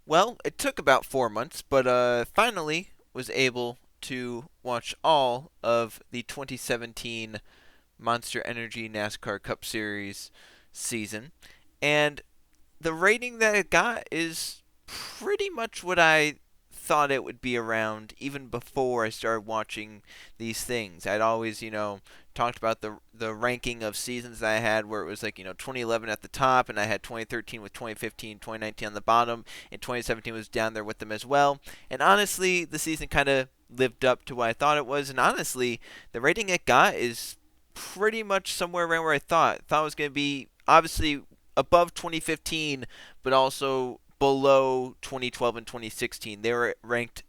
Well, it took about 4 months, but finally was able to watch all of the 2017 Monster Energy NASCAR Cup Series season. And the rating that it got is pretty much what I thought it would be around even before I started watching these things. I'd always, talked about the ranking of seasons that I had where it was like, 2011 at the top and I had 2013 with 2015, 2019 on the bottom and 2017 was down there with them as well. And honestly, the season kind of lived up to what I thought it was and honestly, the rating it got is pretty much somewhere around where I thought. Thought it was going to be obviously above 2015, but also below 2012 and 2016. They were ranked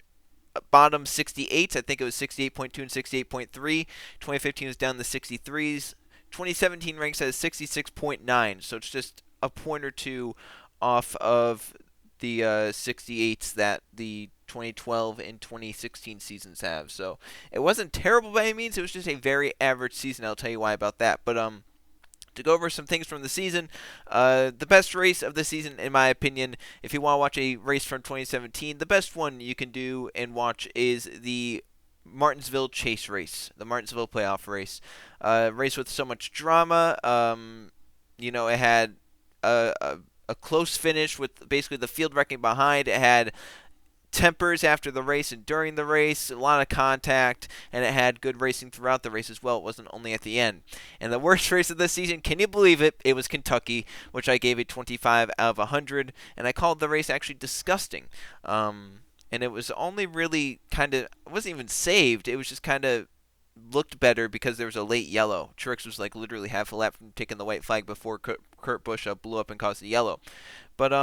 bottom 68. I think it was 68.2 and 68.3. 2015 was down in the 63s. 2017 ranks at 66.9, so it's just a point or two off of the 68s that the 2012 and 2016 seasons have. So it wasn't terrible by any means. It was just a very average season. I'll tell you why about that. But to go over some things from the season. The best race of the season, in my opinion, if you want to watch a race from 2017, the best one you can do and watch is the Martinsville Chase race, the Martinsville playoff race. Race with so much drama. It had a close finish with basically the field wrecking behind. It had tempers after the race and during the race, a lot of contact, and it had good racing throughout the race as well. It wasn't only at the end. And the worst race of the season, can you believe it? It was Kentucky, which I gave a 25 out of 100, and I called the race actually disgusting. And it was only really kind of, it wasn't even saved, it was just kind of looked better because there was a late yellow. Truex was like literally half a lap from taking the white flag before Kurt Busch blew up and caused the yellow. But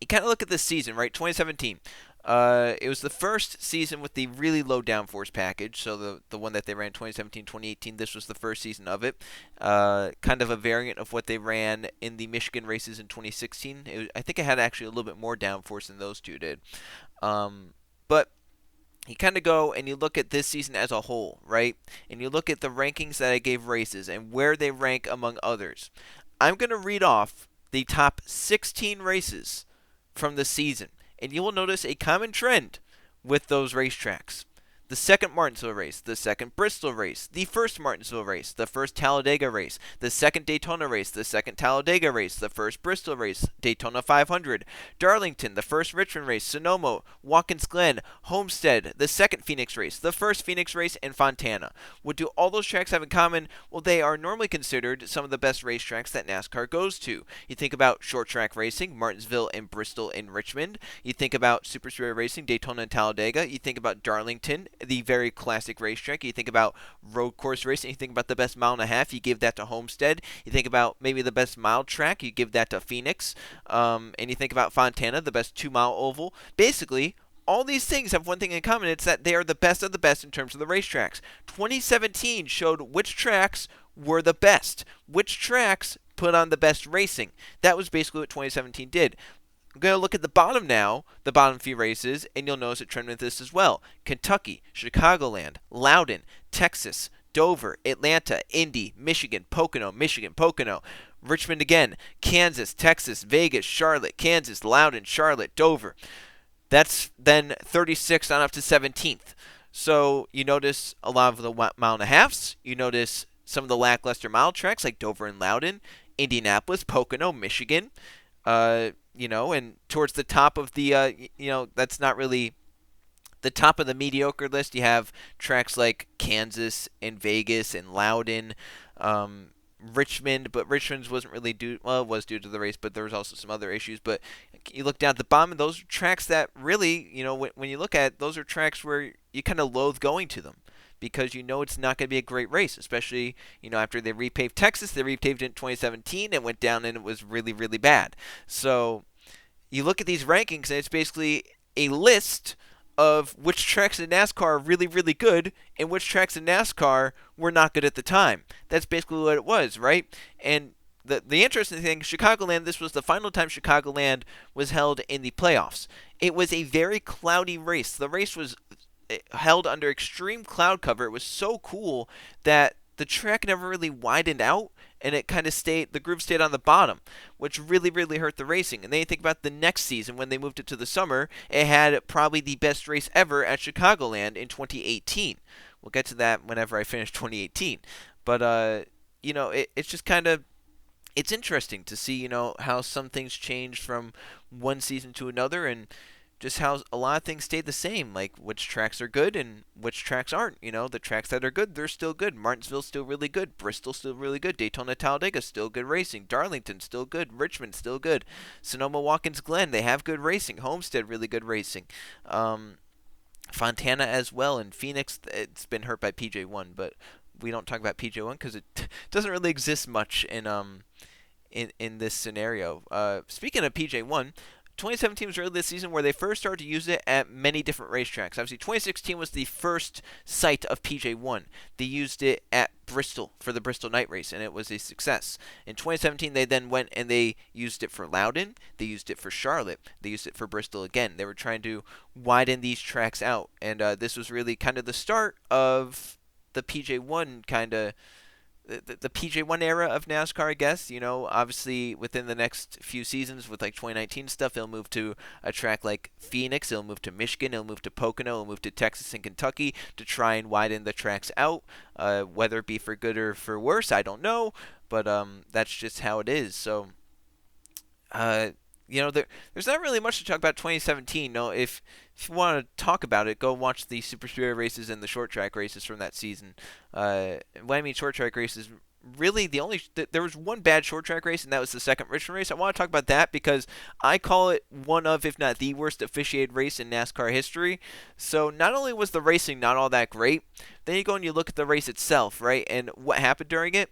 you kind of look at this season, right? 2017. It was the first season with the really low downforce package, so the one that they ran 2017, 2018. This was the first season of it. Kind of a variant of what they ran in the Michigan races in 2016. I think it had actually a little bit more downforce than those two did. But you kind of go and you look at this season as a whole, right? And you look at the rankings that I gave races and where they rank among others. I'm going to read off the top 16 races from the season, and you will notice a common trend with those racetracks. The second Martinsville race, the second Bristol race, the first Martinsville race, the first Talladega race, the second Daytona race, the second Talladega race, the first Bristol race, Daytona 500, Darlington, the first Richmond race, Sonoma, Watkins Glen, Homestead, the second Phoenix race, the first Phoenix race, and Fontana. What do all those tracks have in common? Well, they are normally considered some of the best racetracks that NASCAR goes to. You think about short track racing, Martinsville and Bristol and Richmond. You think about super speedway racing, Daytona and Talladega. You think about Darlington, the very classic racetrack. You think about road course racing. You think about the best mile and a half. You give that to Homestead. You think about maybe the best mile track. You give that to Phoenix. And you think about Fontana, the best 2 mile oval. Basically, all these things have one thing in common. It's that they are the best of the best in terms of the racetracks. 2017 showed which tracks were the best, which tracks put on the best racing. That was basically what 2017 did. I'm going to look at the bottom now, the bottom few races, and you'll notice a trend with this as well. Kentucky, Chicagoland, Loudon, Texas, Dover, Atlanta, Indy, Michigan, Pocono, Richmond again, Kansas, Texas, Vegas, Charlotte, Kansas, Loudon, Charlotte, Dover. That's then 36th on up to 17th. So you notice a lot of the mile and a halves. You notice some of the lackluster mile tracks like Dover and Loudon, Indianapolis, Pocono, Michigan. And towards the top of the, that's not really the top of the mediocre list. You have tracks like Kansas and Vegas and Loudon, Richmond, but Richmond's wasn't really due. Well, it was due to the race, but there was also some other issues. But you look down at the bottom, and those are tracks that really, when you look at it, those are tracks where you kind of loathe going to them because you know it's not going to be a great race, especially after they repaved Texas. They repaved it in 2017 and went down, and it was really, really bad. So you look at these rankings, and it's basically a list of which tracks in NASCAR are really, really good and which tracks in NASCAR were not good at the time. That's basically what it was, right? And the interesting thing, Chicagoland, this was the final time Chicagoland was held in the playoffs. It was a very cloudy race. The race was held under extreme cloud cover. It was so cool that the track never really widened out and it kind of the groove stayed on the bottom, which really, really hurt the racing. And then you think about the next season when they moved it to the summer, it had probably the best race ever at Chicagoland in 2018. We'll get to that whenever I finish 2018. But, it's just kind of it's interesting to see, how some things changed from one season to another, and just how a lot of things stayed the same, like which tracks are good and which tracks aren't. The tracks that are good, they're still good. Martinsville's still really good. Bristol's still really good. Daytona Talladega still good racing. Darlington still good. Richmond still good. Sonoma Watkins Glen, they have good racing. Homestead, really good racing. Fontana as well, and Phoenix, it's been hurt by PJ1, but we don't talk about PJ1 because it doesn't really exist much in this scenario. Speaking of PJ1, 2017 was really the season where they first started to use it at many different racetracks. Obviously, 2016 was the first site of PJ1. They used it at Bristol for the Bristol Night Race, and it was a success. In 2017, they then went and they used it for Loudon. They used it for Charlotte. They used it for Bristol again. They were trying to widen these tracks out, and this was really kind of the start of the PJ1 kind of the PJ1 era of NASCAR, I guess. Obviously within the next few seasons with like 2019 stuff, they'll move to a track like Phoenix, they'll move to Michigan, they'll move to Pocono, they'll move to Texas and Kentucky to try and widen the tracks out. Whether it be for good or for worse, I don't know, but that's just how it is. So, there's not really much to talk about 2017. No, if you want to talk about it, go watch the Super Speedway races and the short track races from that season. When I mean short track races, really there was one bad short track race, and that was the second Richmond race. I want to talk about that because I call it one of, if not the worst officiated race in NASCAR history. So not only was the racing not all that great, then you go and you look at the race itself, right? And what happened during it?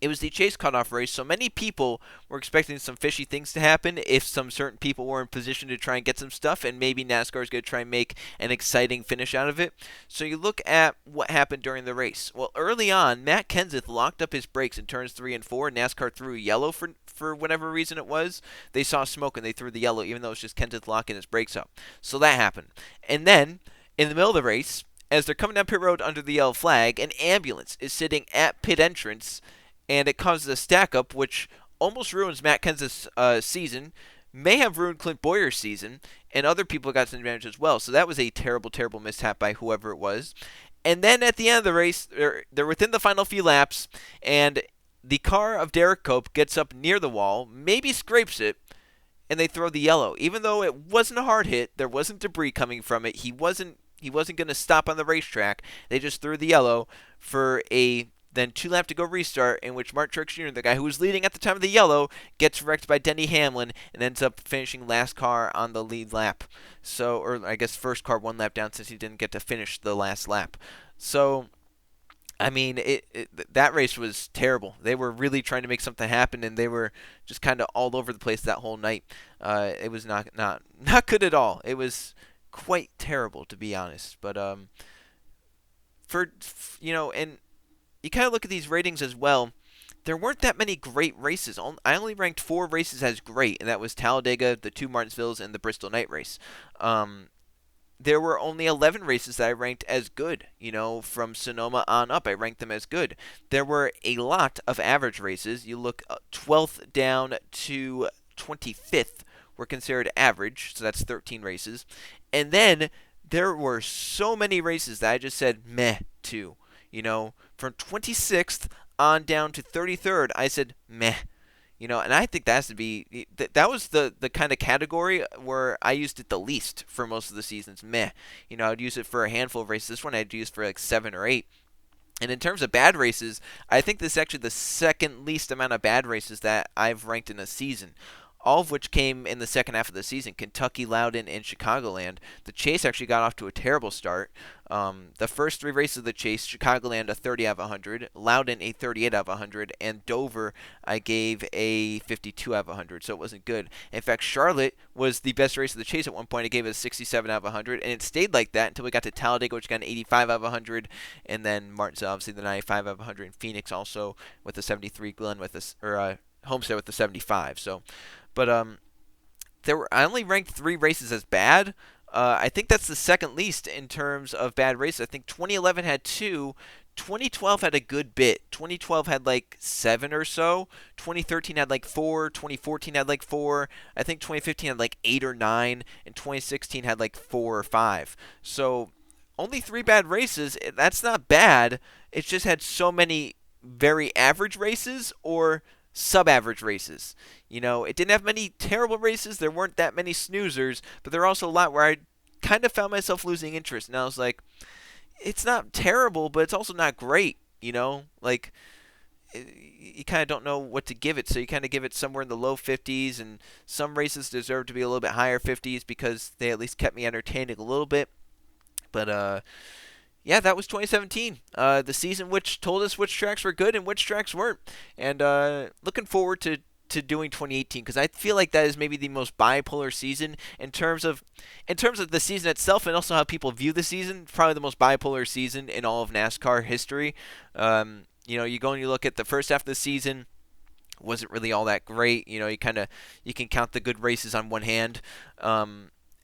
It was the chase cutoff race, so many people were expecting some fishy things to happen if some certain people were in position to try and get some stuff, and maybe NASCAR is going to try and make an exciting finish out of it. So you look at what happened during the race. Well, early on, Matt Kenseth locked up his brakes in turns 3 and 4. NASCAR threw yellow for whatever reason it was. They saw smoke and they threw the yellow, even though it was just Kenseth locking his brakes up. So that happened. And then, in the middle of the race, as they're coming down pit road under the yellow flag, an ambulance is sitting at pit entrance, and it causes a stack-up, which almost ruins Matt Kenseth's season, may have ruined Clint Boyer's season, and other people got some damage as well. So that was a terrible, terrible mishap by whoever it was. And then at the end of the race, they're within the final few laps, and the car of Derek Cope gets up near the wall, maybe scrapes it, and they throw the yellow. Even though it wasn't a hard hit, there wasn't debris coming from it, he wasn't going to stop on the racetrack. They just threw the yellow for a then 2 lap to go restart, in which Mark Truex Jr., the guy who was leading at the time of the yellow, gets wrecked by Denny Hamlin and ends up finishing last car on the lead lap. So, or I guess first car 1 lap down since he didn't get to finish the last lap. So, I mean, that race was terrible. They were really trying to make something happen, and they were just kind of all over the place that whole night. It was not good at all. It was quite terrible, to be honest. But and you kind of look at these ratings as well. There weren't that many great races. I only ranked 4 races as great, and that was Talladega, the 2 Martinsvilles, and the Bristol Night Race. There were only 11 races that I ranked as good. From Sonoma on up, I ranked them as good. There were a lot of average races. You look 12th down to 25th were considered average, so that's 13 races. And then there were so many races that I just said meh to. From 26th on down to 33rd, I said meh. And I think that has to be that was the kind of category where I used it the least for most of the seasons. Meh. I'd use it for a handful of races. This one I'd use for like 7 or 8. And in terms of bad races, I think this is actually the second least amount of bad races that I've ranked in a season. All of which came in the second half of the season. Kentucky, Loudon, and Chicagoland. The Chase actually got off to a terrible start. The first 3 races of the Chase, Chicagoland a 30 out of 100, Loudon a 38 out of 100, and Dover I gave a 52 out of 100, so it wasn't good. In fact, Charlotte was the best race of the Chase at one point. I gave it a 67 out of 100, and it stayed like that until we got to Talladega, which got an 85 out of 100, and then Martinsville, obviously the 95 out of 100, and Phoenix also with the 73, Glen with the Homestead with the 75. So. But I only ranked 3 races as bad. I think that's the second least in terms of bad races. I think 2011 had 2, 2012 had a good bit. 2012 had like 7 or so. 2013 had like 4. 2014 had like 4. I think 2015 had like 8 or 9. And 2016 had like 4 or 5. So only 3 bad races. That's not bad. It's just had so many very average races or sub-average races. It didn't have many terrible races. There weren't that many snoozers, but there were also a lot where I kind of found myself losing interest. And I was like, it's not terrible, but it's also not great. Like you kind of don't know what to give it, so you kind of give it somewhere in the low 50s, and some races deserve to be a little bit higher 50s because they at least kept me entertaining a little bit. But yeah, that was 2017, the season which told us which tracks were good and which tracks weren't. And looking forward to doing 2018 because I feel like that is maybe the most bipolar season in terms of the season itself and also how people view the season. Probably the most bipolar season in all of NASCAR history. You go and you look at the first half of the season. Wasn't really all that great. You can count the good races on one hand.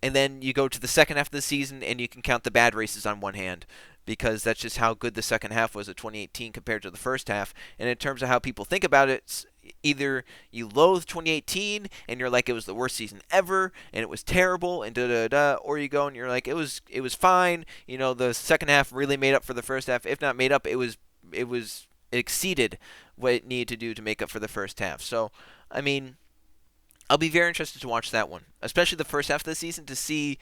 And then you go to the second half of the season and you can count the bad races on one hand because that's just how good the second half was of 2018 compared to the first half. And in terms of how people think about it, either you loathe 2018 and you're like it was the worst season ever and it was terrible and da da da, or you go and you're like it was fine. The second half really made up for the first half. If not made up, it exceeded what it needed to do to make up for the first half. So, I mean, I'll be very interested to watch that one, especially the first half of the season to see,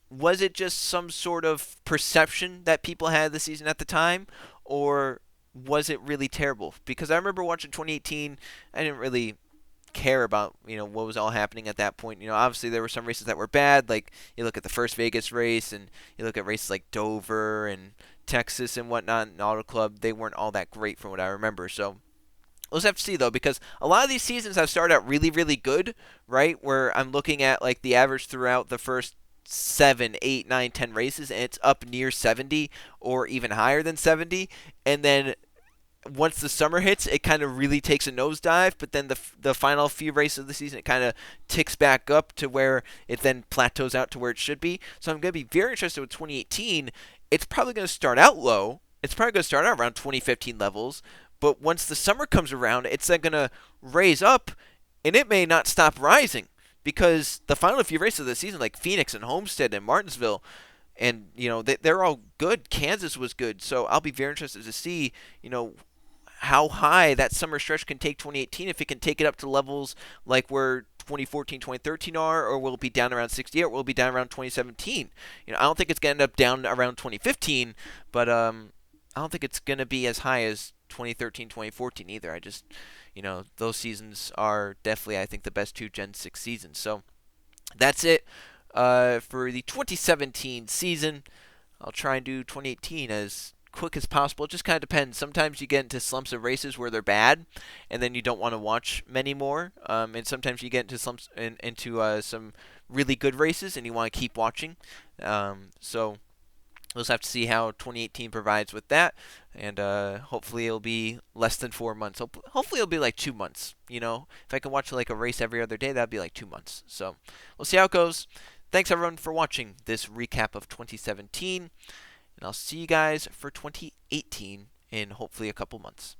was it just some sort of perception that people had of the season at the time, or was it really terrible? Because I remember watching 2018, I didn't really care about what was all happening at that point. Obviously there were some races that were bad, like you look at the first Vegas race and you look at races like Dover and Texas and whatnot and Auto Club. They weren't all that great from what I remember. So we'll just have to see though, because a lot of these seasons have started out really, really good, right? Where I'm looking at like the average throughout the first 7, 8, 9, 10 races, and it's up near 70 or even higher than 70, and then once the summer hits, it kind of really takes a nosedive. But then the final few races of the season, it kind of ticks back up to where it then plateaus out to where it should be. So I'm going to be very interested with 2018. It's probably going to start out low. It's probably going to start out around 2015 levels. But once the summer comes around, it's then going to raise up, and it may not stop rising because the final few races of the season, like Phoenix and Homestead and Martinsville, and they're all good. Kansas was good, so I'll be very interested to see how high that summer stretch can take 2018, if it can take it up to levels like where 2014, 2013 are, or will it be down around 68, or will it be down around 2017? I don't think it's going to end up down around 2015, but I don't think it's going to be as high as 2013, 2014 either. I just, those seasons are definitely, I think, the best two Gen 6 seasons. So that's it for the 2017 season. I'll try and do 2018 as quick as possible. It just kind of depends. Sometimes you get into slumps of races where they're bad, and then you don't want to watch many more. And sometimes you get into slumps into some really good races, and you want to keep watching. So we'll just have to see how 2018 provides with that, and hopefully it'll be less than 4 months. Hopefully it'll be like 2 months. If I can watch like a race every other day, that'd be like 2 months. So we'll see how it goes. Thanks everyone for watching this recap of 2017. And I'll see you guys for 2018 in hopefully a couple months.